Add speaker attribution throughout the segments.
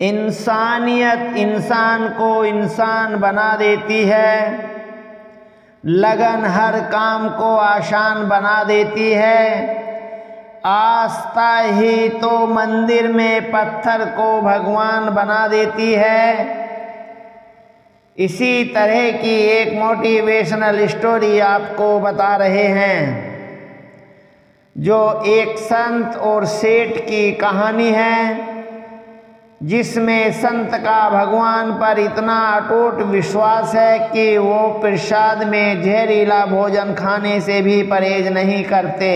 Speaker 1: इंसानियत इंसान को इंसान बना देती है। लगन हर काम को आसान बना देती है। आस्था ही तो मंदिर में पत्थर को भगवान बना देती है। इसी तरह की एक मोटिवेशनल स्टोरी आपको बता रहे हैं, जो एक संत और सेठ की कहानी है, जिसमें संत का भगवान पर इतना अटूट विश्वास है कि वो प्रसाद में जहरीला भोजन खाने से भी परहेज नहीं करते।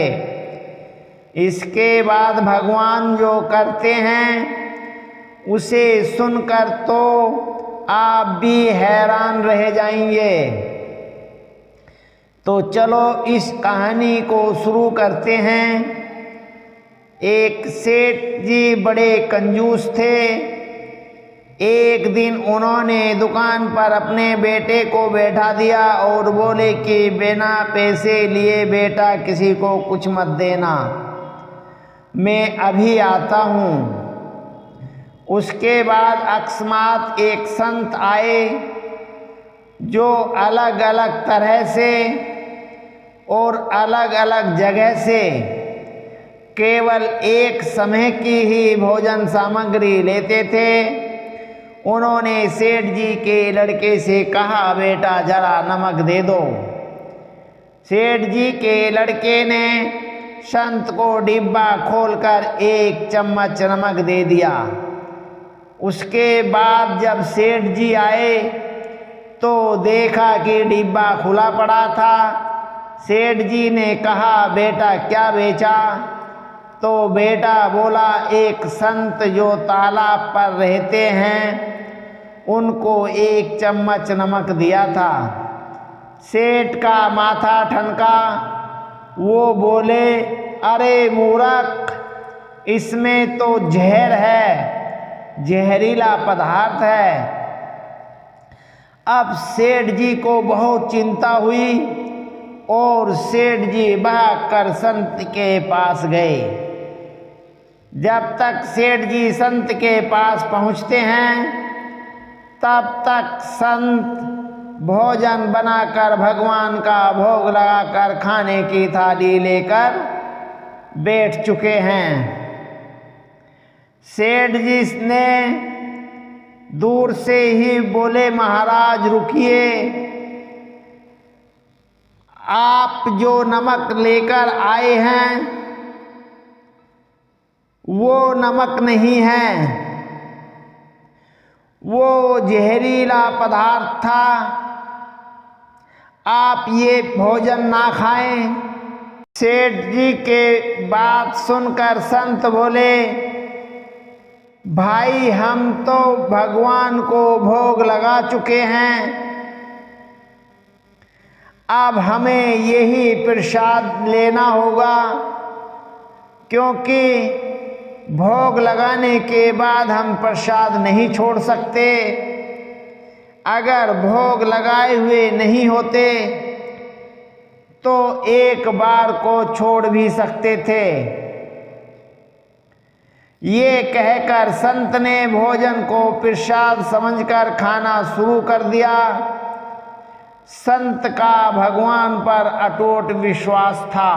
Speaker 1: इसके बाद भगवान जो करते हैं उसे सुनकर तो आप भी हैरान रह जाएंगे। तो चलो इस कहानी को शुरू करते हैं। एक सेठ जी बड़े कंजूस थे। एक दिन उन्होंने दुकान पर अपने बेटे को बैठा दिया और बोले कि बिना पैसे लिए बेटा किसी को कुछ मत देना, मैं अभी आता हूँ। उसके बाद अकस्मात एक संत आए, जो अलग अलग तरह से और अलग अलग जगह से केवल एक समय की ही भोजन सामग्री लेते थे। उन्होंने सेठ जी के लड़के से कहा, बेटा जरा नमक दे दो। सेठ जी के लड़के ने संत को डिब्बा खोलकर एक चम्मच नमक दे दिया। उसके बाद जब सेठ जी आए तो देखा कि डिब्बा खुला पड़ा था। सेठ जी ने कहा, बेटा क्या बेचा? तो बेटा बोला, एक संत जो तालाब पर रहते हैं उनको एक चम्मच नमक दिया था। सेठ का माथा ठनका। वो बोले, अरे मूर्ख, इसमें तो जहर है, जहरीला पदार्थ है। अब सेठ जी को बहुत चिंता हुई और सेठ जी भागकर संत के पास गए। जब तक सेठ जी संत के पास पहुँचते हैं तब तक संत भोजन बनाकर भगवान का भोग लगाकर खाने की थाली लेकर बैठ चुके हैं। सेठ जी ने दूर से ही बोले, महाराज रुकिए, आप जो नमक लेकर आए हैं वो नमक नहीं है, वो जहरीला पदार्थ था। आप ये भोजन ना खाएं। सेठ जी के बात सुनकर संत बोले, भाई हम तो भगवान को भोग लगा चुके हैं, अब हमें यही प्रसाद लेना होगा, क्योंकि भोग लगाने के बाद हम प्रसाद नहीं छोड़ सकते। अगर भोग लगाए हुए नहीं होते तो एक बार को छोड़ भी सकते थे। ये कहकर संत ने भोजन को प्रसाद समझकर खाना शुरू कर दिया। संत का भगवान पर अटूट विश्वास था,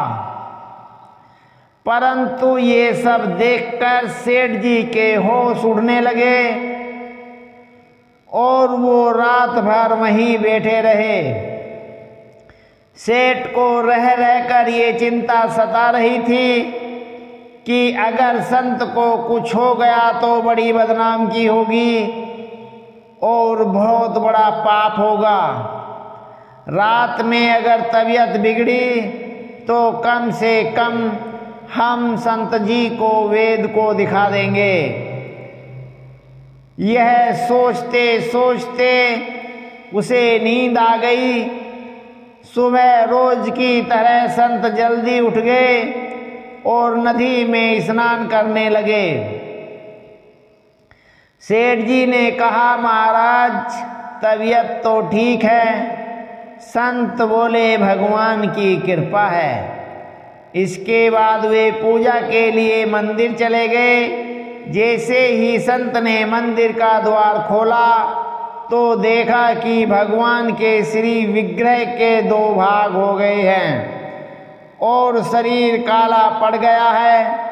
Speaker 1: परंतु ये सब देखकर सेठ जी के होश उड़ने लगे और वो रात भर वहीं बैठे रहे। सेठ को रह रहकर ये चिंता सता रही थी कि अगर संत को कुछ हो गया तो बड़ी बदनामी होगी और बहुत बड़ा पाप होगा। रात में अगर तबीयत बिगड़ी तो कम से कम हम संत जी को वेद को दिखा देंगे। यह सोचते सोचते उसे नींद आ गई। सुबह रोज की तरह संत जल्दी उठ गए और नदी में स्नान करने लगे। सेठ जी ने कहा, महाराज तबीयत तो ठीक है। संत बोले, भगवान की कृपा है। इसके बाद वे पूजा के लिए मंदिर चले गए। जैसे ही संत ने मंदिर का द्वार खोला तो देखा कि भगवान के श्री विग्रह के 2 भाग हो गए हैं और शरीर काला पड़ गया है।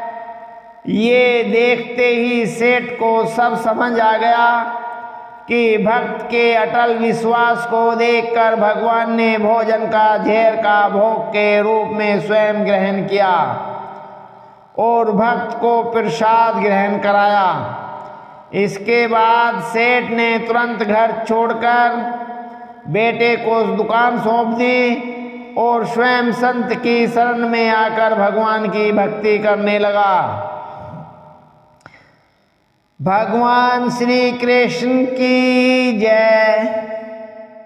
Speaker 1: ये देखते ही सेठ को सब समझ आ गया कि भक्त के अटल विश्वास को देखकर भगवान ने भोजन का जहर का भोग के रूप में स्वयं ग्रहण किया और भक्त को प्रसाद ग्रहण कराया। इसके बाद सेठ ने तुरंत घर छोड़कर बेटे को दुकान सौंप दी और स्वयं संत की शरण में आकर भगवान की भक्ति करने लगा। भगवान श्री कृष्ण की जय।